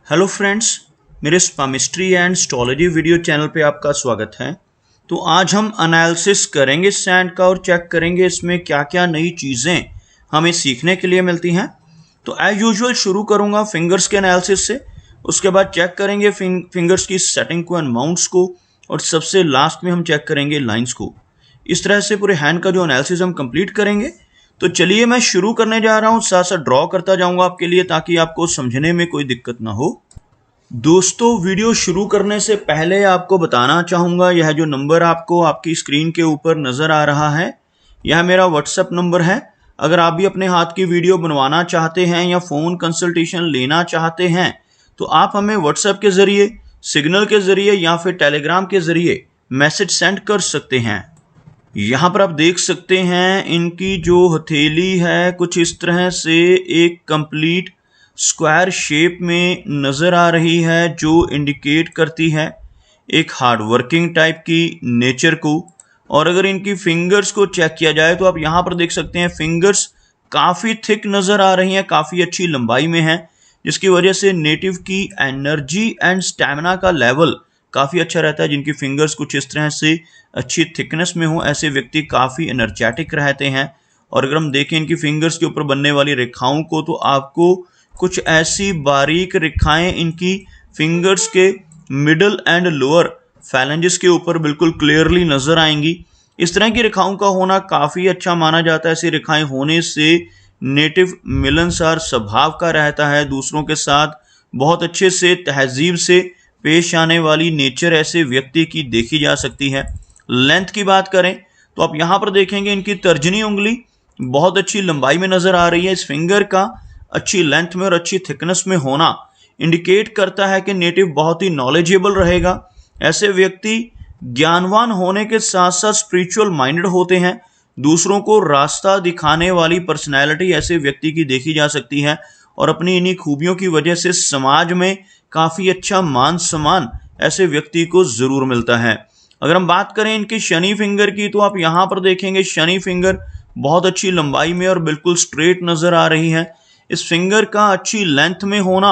Hello friends, मेरे स्पामिस्ट्री and astrology video channel पे आपका स्वागत है। तो आज हम एनालिसिस करेंगे सैंड का और चेक करेंगे इसमें क्या क्या नई चीज़ें हमें सीखने के लिए मिलती हैं। तो एज यूजुअल शुरू करूंगा फिंगर्स के एनालिसिस से, उसके बाद चेक करेंगे फिंगर्स की सेटिंग को एंड माउंट्स को, और सबसे लास्ट में हम चेक करेंगे लाइंस को। इस तरह से पूरे हैंड का जो एनालिसिस हम कंप्लीट करेंगे। तो चलिए मैं शुरू करने जा रहा हूँ, साथ साथ ड्रॉ करता जाऊंगा आपके लिए ताकि आपको समझने में कोई दिक्कत ना हो। दोस्तों, वीडियो शुरू करने से पहले आपको बताना चाहूँगा, यह जो नंबर आपको आपकी स्क्रीन के ऊपर नज़र आ रहा है, यह मेरा व्हाट्सएप नंबर है। अगर आप भी अपने हाथ की वीडियो बनवाना चाहते हैं या फ़ोन कंसल्टेशन लेना चाहते हैं तो आप हमें व्हाट्सएप के ज़रिए, सिग्नल के ज़रिए या फिर टेलीग्राम के ज़रिए मैसेज सेंड कर सकते हैं। यहाँ पर आप देख सकते हैं इनकी जो हथेली है कुछ इस तरह से एक कंप्लीट स्क्वायर शेप में नज़र आ रही है, जो इंडिकेट करती है एक हार्ड वर्किंग टाइप की नेचर को। और अगर इनकी फिंगर्स को चेक किया जाए तो आप यहाँ पर देख सकते हैं फिंगर्स काफ़ी थिक नज़र आ रही हैं, काफ़ी अच्छी लंबाई में हैं, जिसकी वजह से नेटिव की एनर्जी एंड स्टैमिना का लेवल काफ़ी अच्छा रहता है। जिनकी फिंगर्स कुछ इस तरह से अच्छी थिकनेस में हो, ऐसे व्यक्ति काफ़ी एनर्जेटिक रहते हैं। और अगर हम देखें इनकी फिंगर्स के ऊपर बनने वाली रेखाओं को, तो आपको कुछ ऐसी बारीक रेखाएं इनकी फिंगर्स के मिडल एंड लोअर फैलेंजेस के ऊपर बिल्कुल क्लियरली नज़र आएंगी। इस तरह की रेखाओं का होना काफ़ी अच्छा माना जाता है। ऐसी रेखाएं होने से नेटिव मिलनसार स्वभाव का रहता है, दूसरों के साथ बहुत अच्छे से तहजीब से पेश आने वाली नेचर ऐसे व्यक्ति की देखी जा सकती है। लेंथ की बात करें तो आप यहाँ पर देखेंगे इनकी तर्जनी उंगली बहुत अच्छी लंबाई में नज़र आ रही है। इस फिंगर का अच्छी लेंथ में और अच्छी थिकनेस में होना इंडिकेट करता है कि नेटिव बहुत ही नॉलेजेबल रहेगा। ऐसे व्यक्ति ज्ञानवान होने के साथ साथ स्पिरिचुअल माइंडेड होते हैं। दूसरों को रास्ता दिखाने वाली पर्सनैलिटी ऐसे व्यक्ति की देखी जा सकती है, और अपनी इन्हीं खूबियों की वजह से समाज में काफ़ी अच्छा मान सम्मान ऐसे व्यक्ति को ज़रूर मिलता है। अगर हम बात करें इनकी शनि फिंगर की, तो आप यहाँ पर देखेंगे शनि फिंगर बहुत अच्छी लंबाई में और बिल्कुल स्ट्रेट नज़र आ रही है। इस फिंगर का अच्छी लेंथ में होना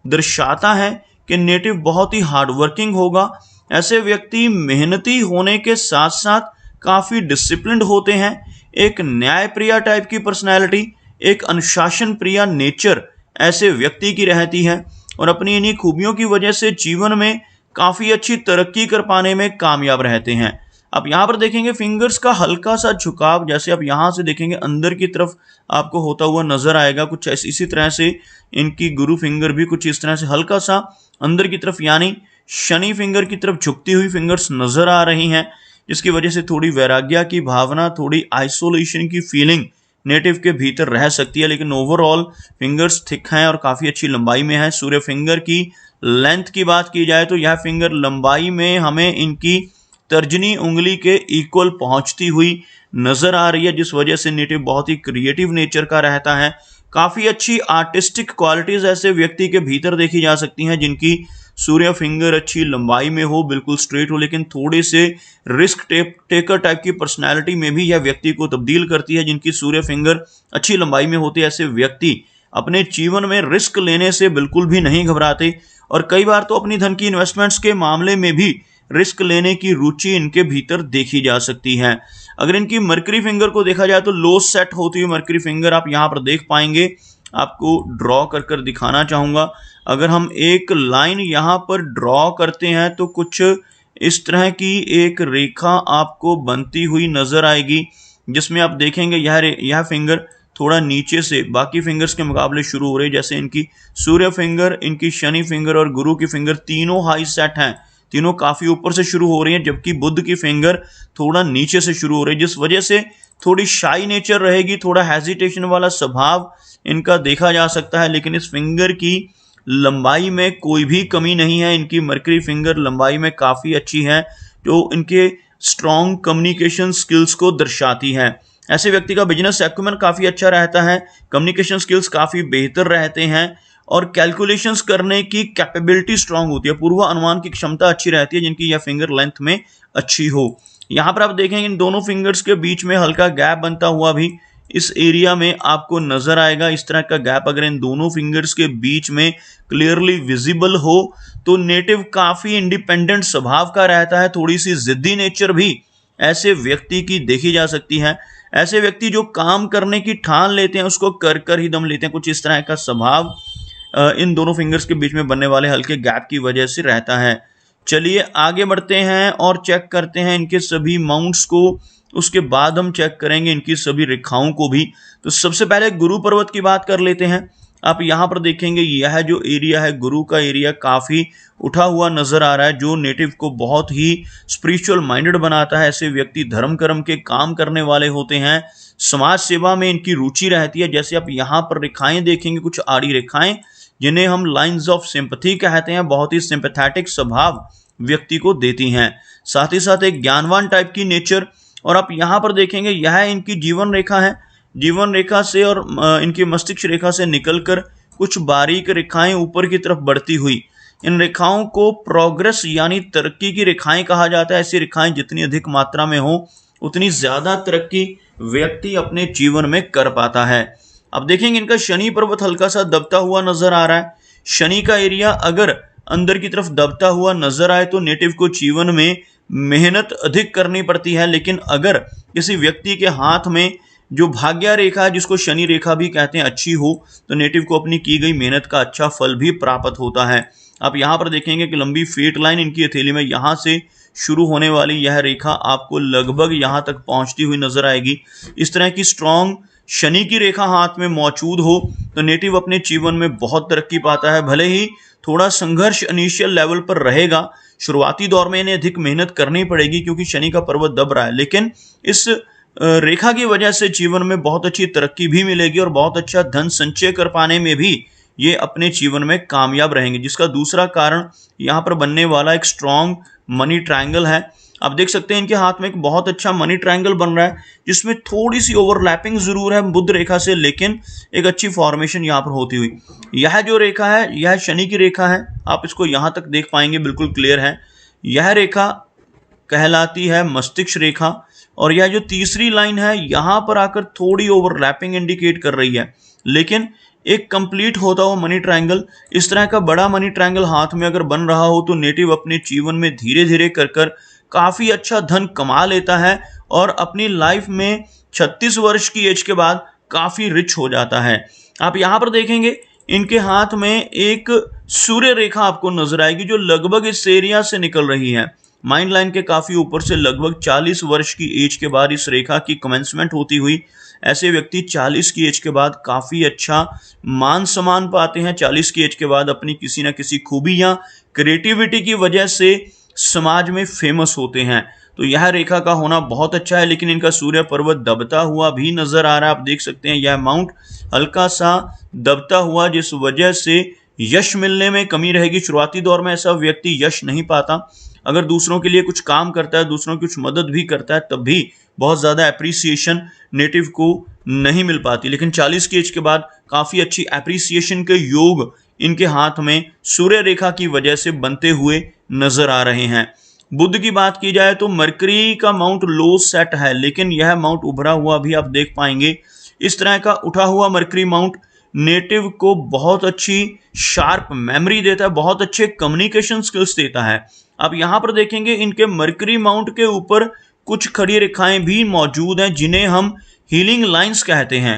दर्शाता है कि नेटिव बहुत ही हार्ड वर्किंग होगा। ऐसे व्यक्ति मेहनती होने के साथ साथ काफ़ी डिसिप्लिन्ड होते हैं। एक न्यायप्रिय टाइप की पर्सनैलिटी, एक अनुशासन प्रिय नेचर ऐसे व्यक्ति की रहती है, और अपनी इन्हीं खूबियों की वजह से जीवन में काफ़ी अच्छी तरक्की कर पाने में कामयाब रहते हैं। आप यहाँ पर देखेंगे फिंगर्स का हल्का सा झुकाव, जैसे आप यहाँ से देखेंगे अंदर की तरफ आपको होता हुआ नजर आएगा। कुछ इसी तरह से इनकी गुरु फिंगर भी कुछ इस तरह से हल्का सा अंदर की तरफ यानी शनि फिंगर की तरफ झुकती हुई फिंगर्स नजर आ रही हैं, जिसकी वजह से थोड़ी वैराग्य की भावना, थोड़ी आइसोलेशन की फीलिंग नेटिव के भीतर रह सकती है। लेकिन ओवरऑल फिंगर्स थिक हैं और काफ़ी अच्छी लंबाई में है। सूर्य फिंगर की लेंथ की बात की जाए तो यह फिंगर लंबाई में हमें इनकी तर्जनी उंगली के इक्वल पहुंचती हुई नज़र आ रही है, जिस वजह से नेटिव बहुत ही क्रिएटिव नेचर का रहता है। काफ़ी अच्छी आर्टिस्टिक क्वालिटीज़ ऐसे व्यक्ति के भीतर देखी जा सकती हैं, जिनकी सूर्य फिंगर अच्छी लंबाई में हो, बिल्कुल स्ट्रेट हो, लेकिन थोड़े से रिस्क टेकर टाइप की पर्सनैलिटी में भी यह व्यक्ति को तब्दील करती है। जिनकी सूर्य फिंगर अच्छी लंबाई में होती है, ऐसे व्यक्ति अपने जीवन में रिस्क लेने से बिल्कुल भी नहीं घबराते, और कई बार तो अपनी धन की इन्वेस्टमेंट्स के मामले में भी रिस्क लेने की रुचि इनके भीतर देखी जा सकती है। अगर इनकी मरकरी फिंगर को देखा जाए तो लो सेट होती हुई मरकरी फिंगर आप यहाँ पर देख पाएंगे। आपको ड्रॉ कर दिखाना चाहूँगा। अगर हम एक लाइन यहाँ पर ड्रॉ करते हैं तो कुछ इस तरह की एक रेखा आपको बनती हुई नज़र आएगी, जिसमें आप देखेंगे यह फिंगर थोड़ा नीचे से बाकी फिंगर्स के मुकाबले शुरू हो रही है। जैसे इनकी सूर्य फिंगर, इनकी शनि फिंगर और गुरु की फिंगर तीनों हाई सेट हैं, तीनों काफ़ी ऊपर से शुरू हो रही हैं, जबकि बुध की फिंगर थोड़ा नीचे से शुरू हो रही है, जिस वजह से थोड़ी शाई नेचर रहेगी, थोड़ा हेजिटेशन वाला स्वभाव इनका देखा जा सकता है। लेकिन इस फिंगर की लंबाई में कोई भी कमी नहीं है। इनकी मरकरी फिंगर लंबाई में काफ़ी अच्छी है, जो इनके स्ट्रॉन्ग कम्युनिकेशन स्किल्स को दर्शाती है। ऐसे व्यक्ति का बिजनेस एक्यूमेंट काफ़ी अच्छा रहता है, कम्युनिकेशन स्किल्स काफ़ी बेहतर रहते हैं, और कैलकुलेशंस करने की कैपेबिलिटी स्ट्रांग होती है, पूर्व अनुमान की क्षमता अच्छी रहती है, जिनकी यह फिंगर लेंथ में अच्छी हो। यहाँ पर आप देखेंगे इन दोनों फिंगर्स के बीच में हल्का गैप बनता हुआ भी इस एरिया में आपको नजर आएगा। इस तरह का गैप अगर इन दोनों फिंगर्स के बीच में क्लियरली विजिबल हो तो नेटिव काफी इंडिपेंडेंट स्वभाव का रहता है। थोड़ी सी जिद्दी नेचर भी ऐसे व्यक्ति की देखी जा सकती है। ऐसे व्यक्ति जो काम करने की ठान लेते हैं उसको कर कर ही दम लेते हैं। कुछ इस तरह का स्वभाव इन दोनों फिंगर्स के बीच में बनने वाले हल्के गैप की वजह से रहता है। चलिए आगे बढ़ते हैं और चेक करते हैं इनके सभी माउंट्स को। उसके बाद हम चेक करेंगे इनकी सभी रेखाओं को भी। तो सबसे पहले गुरु पर्वत की बात कर लेते हैं। आप यहाँ पर देखेंगे यह जो एरिया है गुरु का एरिया काफ़ी उठा हुआ नजर आ रहा है, जो नेटिव को बहुत ही स्पिरिचुअल माइंडेड बनाता है। ऐसे व्यक्ति धर्म कर्म के काम करने वाले होते हैं। समाज सेवा में इनकी रुचि रहती है। जैसे आप यहाँ पर रेखाएं देखेंगे, कुछ आड़ी रेखाएं जिन्हें हम लाइंस ऑफ सिंपैथी कहते हैं, बहुत ही सिंपैथेटिक स्वभाव व्यक्ति को देती हैं। साथ ही साथ एक ज्ञानवान टाइप की नेचर। और आप यहाँ पर देखेंगे यह इनकी जीवन रेखा है। जीवन रेखा से और इनकी मस्तिष्क रेखा से निकलकर कुछ बारीक रेखाएं ऊपर की तरफ बढ़ती हुई, इन रेखाओं को प्रोग्रेस यानी तरक्की की रेखाएं कहा जाता है। ऐसी रेखाएं जितनी अधिक मात्रा में हो उतनी ज्यादा तरक्की व्यक्ति अपने जीवन में कर पाता है। अब देखेंगे इनका शनि पर्वत हल्का सा दबता हुआ नजर आ रहा है। शनि का एरिया अगर अंदर की तरफ दबता हुआ नजर आए तो नेटिव को जीवन में मेहनत अधिक करनी पड़ती है। लेकिन अगर किसी व्यक्ति के हाथ में जो भाग्य रेखा है, जिसको शनि रेखा भी कहते हैं, अच्छी हो तो नेटिव को अपनी की गई मेहनत का अच्छा फल भी प्राप्त होता है। आप यहाँ पर देखेंगे कि लंबी फेट लाइन इनकी हथेली में यहाँ से शुरू होने वाली यह रेखा आपको लगभग यहाँ तक पहुँचती हुई नजर आएगी। इस तरह की स्ट्रॉन्ग शनि की रेखा हाथ में मौजूद हो तो नेटिव अपने जीवन में बहुत तरक्की पाता है। भले ही थोड़ा संघर्ष इनिशियल लेवल पर रहेगा, शुरुआती दौर में इन्हें अधिक मेहनत करनी पड़ेगी क्योंकि शनि का पर्वत दब रहा है, लेकिन इस रेखा की वजह से जीवन में बहुत अच्छी तरक्की भी मिलेगी और बहुत अच्छा धन संचय कर पाने में भी ये अपने जीवन में कामयाब रहेंगे। जिसका दूसरा कारण यहाँ पर बनने वाला एक स्ट्रॉन्ग मनी ट्रायंगल है। आप देख सकते हैं इनके हाथ में एक बहुत अच्छा मनी ट्रायंगल बन रहा है, जिसमें थोड़ी सी ओवरलैपिंग जरूर है बुध रेखा से, लेकिन एक अच्छी फॉर्मेशन यहाँ पर होती हुई। यह जो रेखा है यह शनि की रेखा है। आप इसको यहाँ तक देख पाएंगे, बिल्कुल क्लियर है। यह रेखा कहलाती है मस्तिष्क रेखा। और यह जो तीसरी लाइन है यहाँ पर आकर थोड़ी ओवरलैपिंग इंडिकेट कर रही है, लेकिन एक कंप्लीट होता हुआ मनी ट्रायंगल, इस तरह का बड़ा मनी ट्रायंगल हाथ में अगर बन रहा हो तो नेटिव अपने जीवन में धीरे धीरे कर काफी अच्छा धन कमा लेता है और अपनी लाइफ में 36 वर्ष की एज के बाद काफी रिच हो जाता है। आप यहाँ पर देखेंगे इनके हाथ में एक सूर्य रेखा आपको नजर आएगी जो लगभग इस एरिया से निकल रही है। माइंड लाइन के काफी ऊपर से लगभग 40 वर्ष की एज के बाद इस रेखा की कमेंसमेंट होती हुई ऐसे व्यक्ति 40 की एज के बाद काफी अच्छा मान सम्मान पाते हैं। 40 की एज के बाद अपनी किसी न किसी खूबी या क्रिएटिविटी की वजह से समाज में फेमस होते हैं। तो यह रेखा का होना बहुत अच्छा है, लेकिन इनका सूर्य पर्वत दबता हुआ भी नजर आ रहा है। आप देख सकते हैं यह माउंट हल्का सा दबता हुआ, जिस वजह से यश मिलने में कमी रहेगी। शुरुआती दौर में ऐसा व्यक्ति यश नहीं पाता। अगर दूसरों के लिए कुछ काम करता है, दूसरों की कुछ मदद भी करता है, तब भी बहुत ज़्यादा एप्रिसिएशन नेटिव को नहीं मिल पाती। लेकिन 40 की एज के बाद काफ़ी अच्छी एप्रिसिएशन के योग इनके हाथ में सूर्य रेखा की वजह से बनते हुए नजर आ रहे हैं। बुध की बात की जाए तो मरकरी का माउंट लो सेट है, लेकिन यह माउंट उभरा हुआ भी आप देख पाएंगे। इस तरह का उठा हुआ मरकरी माउंट नेटिव को बहुत अच्छी शार्प मेमोरी देता है, बहुत अच्छे कम्युनिकेशन स्किल्स देता है। आप यहाँ पर देखेंगे इनके मरकरी माउंट के ऊपर कुछ खड़ी रेखाएं भी मौजूद हैं जिन्हें हम हीलिंग लाइंस कहते हैं।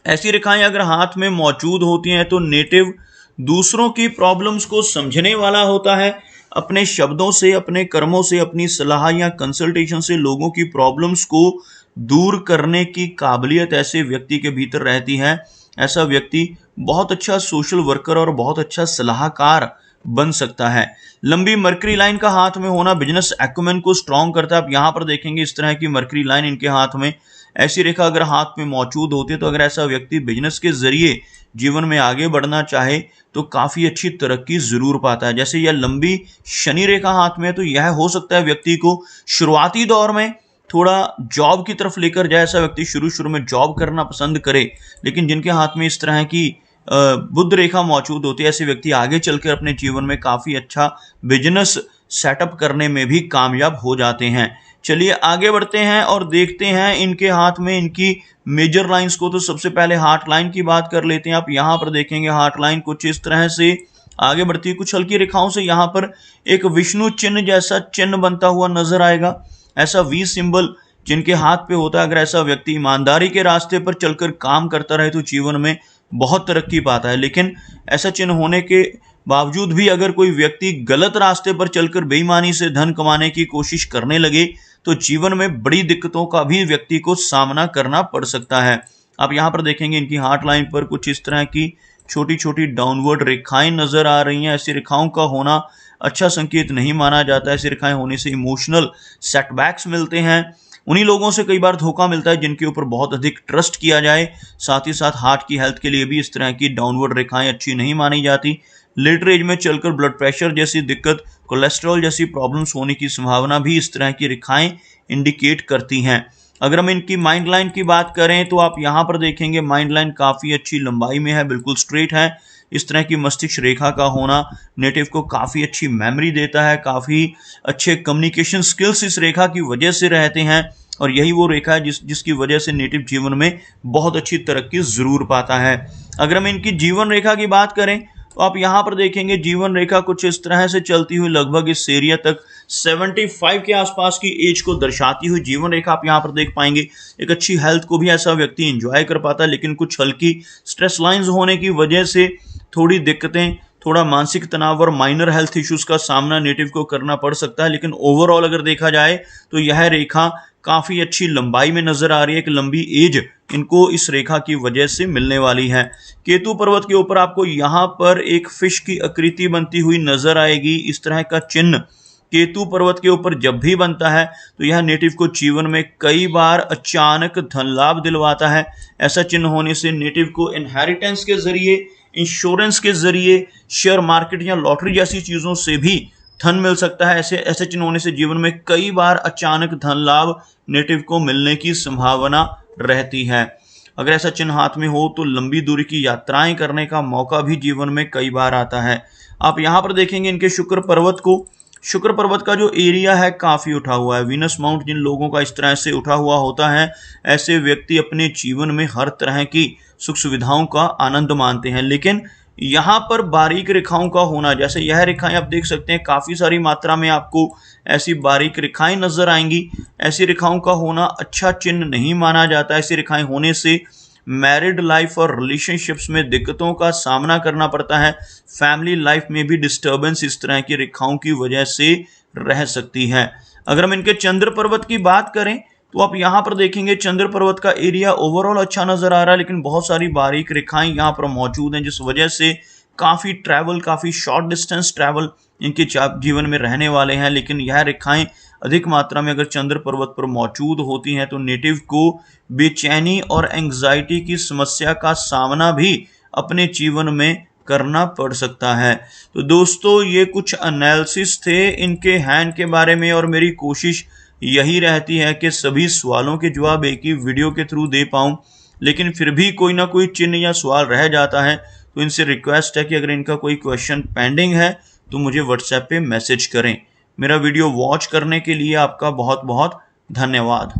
ऐसी रेखाएं अगर हाथ में मौजूद होती हैं तो नेटिव दूसरों की प्रॉब्लम्स को समझने वाला होता है। अपने शब्दों से, अपने कर्मों से, अपनी सलाह या कंसल्टेशन से लोगों की प्रॉब्लम्स को दूर करने की काबिलियत ऐसे व्यक्ति के भीतर रहती है। ऐसा व्यक्ति बहुत अच्छा सोशल वर्कर और बहुत अच्छा सलाहकार बन सकता है। लंबी मरकरी लाइन का हाथ में होना बिजनेस एक्यूमेन को स्ट्रॉन्ग करता है। आप यहाँ पर देखेंगे इस तरह की मरकरी लाइन इनके हाथ में, ऐसी रेखा अगर हाथ में मौजूद होती है तो अगर ऐसा व्यक्ति बिजनेस के जरिए जीवन में आगे बढ़ना चाहे तो काफी अच्छी तरक्की जरूर पाता है। जैसे यह लंबी शनि रेखा हाथ में है तो यह हो सकता है व्यक्ति को शुरुआती दौर में थोड़ा जॉब की तरफ लेकर जाए। ऐसा व्यक्ति शुरू में जॉब करना पसंद करे, लेकिन जिनके हाथ में इस तरह की बुध रेखा मौजूद होती है, ऐसे व्यक्ति आगे चलकर अपने जीवन में काफी अच्छा बिजनेस सेटअप करने में भी कामयाब हो जाते हैं। चलिए आगे बढ़ते हैं और देखते हैं इनके हाथ में इनकी मेजर लाइंस को। तो सबसे पहले हार्ट लाइन की बात कर लेते हैं। आप यहाँ पर देखेंगे हार्ट लाइन कुछ इस तरह से आगे बढ़ती है, कुछ हल्की रेखाओं से यहाँ पर एक विष्णु चिन्ह जैसा चिन्ह बनता हुआ नजर आएगा। ऐसा वी सिंबल जिनके हाथ पे होता है, अगर ऐसा व्यक्ति ईमानदारी के रास्ते पर चलकर काम करता रहे तो जीवन में बहुत तरक्की पाता है। लेकिन ऐसा चिन्ह होने के बावजूद भी अगर कोई व्यक्ति गलत रास्ते पर चलकर बेईमानी से धन कमाने की कोशिश करने लगे तो जीवन में बड़ी दिक्कतों का भी व्यक्ति को सामना करना पड़ सकता है। आप यहाँ पर देखेंगे इनकी हार्ट लाइन पर कुछ इस तरह की छोटी छोटी डाउनवर्ड रेखाएं नजर आ रही हैं। ऐसी रेखाओं का होना अच्छा संकेत नहीं माना जाता है। ऐसी रेखाएं होने से इमोशनल सेटबैक्स मिलते हैं। उन्हीं लोगों से कई बार धोखा मिलता है जिनके ऊपर बहुत अधिक ट्रस्ट किया जाए। साथ ही साथ हार्ट की हेल्थ के लिए भी इस तरह की डाउनवर्ड रेखाएं अच्छी नहीं मानी जाती। लेटर एज में चलकर ब्लड प्रेशर जैसी दिक्कत, कोलेस्ट्रॉल जैसी प्रॉब्लम्स होने की संभावना भी इस तरह की रेखाएं इंडिकेट करती हैं। अगर हम इनकी माइंड लाइन की बात करें तो आप यहाँ पर देखेंगे माइंड लाइन काफ़ी अच्छी लंबाई में है, बिल्कुल स्ट्रेट है। इस तरह की मस्तिष्क रेखा का होना नेटिव को काफ़ी अच्छी मेमोरी देता है, काफ़ी अच्छे कम्युनिकेशन स्किल्स इस रेखा की वजह से रहते हैं। और यही वो रेखा है जिसकी वजह से नेटिव जीवन में बहुत अच्छी तरक्की ज़रूर पाता है। अगर हम इनकी जीवन रेखा की बात करें तो आप यहाँ पर देखेंगे जीवन रेखा कुछ इस तरह से चलती हुई लगभग इस एरिया तक 75 के आसपास की एज को दर्शाती हुई जीवन रेखा आप यहाँ पर देख पाएंगे। एक अच्छी हेल्थ को भी ऐसा व्यक्ति एंजॉय कर पाता है, लेकिन कुछ हल्की स्ट्रेस लाइंस होने की वजह से थोड़ी दिक्कतें, थोड़ा मानसिक तनाव और माइनर हेल्थ इश्यूज का सामना नेटिव को करना पड़ सकता है। लेकिन ओवरऑल अगर देखा जाए तो यह रेखा काफ़ी अच्छी लंबाई में नजर आ रही है। एक लंबी एज इनको इस रेखा की वजह से मिलने वाली है। केतु पर्वत के ऊपर आपको यहाँ पर एक फिश की आकृति बनती हुई नजर आएगी। इस तरह का चिन्ह केतु पर्वत के ऊपर जब भी बनता है तो यह नेटिव को जीवन में कई बार अचानक धन लाभ दिलवाता है। ऐसा चिन्ह होने से नेटिव को इनहेरिटेंस के जरिए, इंश्योरेंस के जरिए, शेयर मार्केट या लॉटरी जैसी चीज़ों से भी धन मिल सकता है। ऐसे चिन्ह होने से जीवन में कई बार अचानक धन लाभ नेटिव को मिलने की संभावना रहती है। अगर ऐसा चिन्ह हाथ में हो तो लंबी दूरी की यात्राएं करने का मौका भी जीवन में कई बार आता है। आप यहाँ पर देखेंगे इनके शुक्र पर्वत को। शुक्र पर्वत का जो एरिया है काफ़ी उठा हुआ है। वीनस माउंट जिन लोगों का इस तरह से उठा हुआ होता है, ऐसे व्यक्ति अपने जीवन में हर तरह की सुख सुविधाओं का आनंद मानते हैं। लेकिन यहाँ पर बारीक रेखाओं का होना, जैसे यह रेखाएं आप देख सकते हैं, काफ़ी सारी मात्रा में आपको ऐसी बारीक रेखाएं नजर आएंगी। ऐसी रेखाओं का होना अच्छा चिन्ह नहीं माना जाता। ऐसी रेखाएं होने से मैरिड लाइफ और रिलेशनशिप्स में दिक्कतों का सामना करना पड़ता है। फैमिली लाइफ में भी डिस्टर्बेंस इस तरह की रेखाओं की वजह से रह सकती है। अगर हम इनके चंद्र पर्वत की बात करें तो आप यहाँ पर देखेंगे चंद्र पर्वत का एरिया ओवरऑल अच्छा नजर आ रहा है, लेकिन बहुत सारी बारीक रेखाएं यहाँ पर मौजूद हैं, जिस वजह से काफ़ी शॉर्ट डिस्टेंस ट्रैवल इनके जीवन में रहने वाले हैं। लेकिन यह रेखाएं अधिक मात्रा में अगर चंद्र पर्वत पर मौजूद होती हैं तो नेटिव को बेचैनी और एंग्जाइटी की समस्या का सामना भी अपने जीवन में करना पड़ सकता है। तो दोस्तों, ये कुछ एनालिसिस थे इनके हैंड के बारे में, और मेरी कोशिश यही रहती है कि सभी सवालों के जवाब एक ही वीडियो के थ्रू दे पाऊँ। लेकिन फिर भी कोई ना कोई चिन्ह या सवाल रह जाता है, तो इनसे रिक्वेस्ट है कि अगर इनका कोई क्वेश्चन पेंडिंग है तो मुझे व्हाट्सएप पे मैसेज करें। मेरा वीडियो वॉच करने के लिए आपका बहुत बहुत धन्यवाद।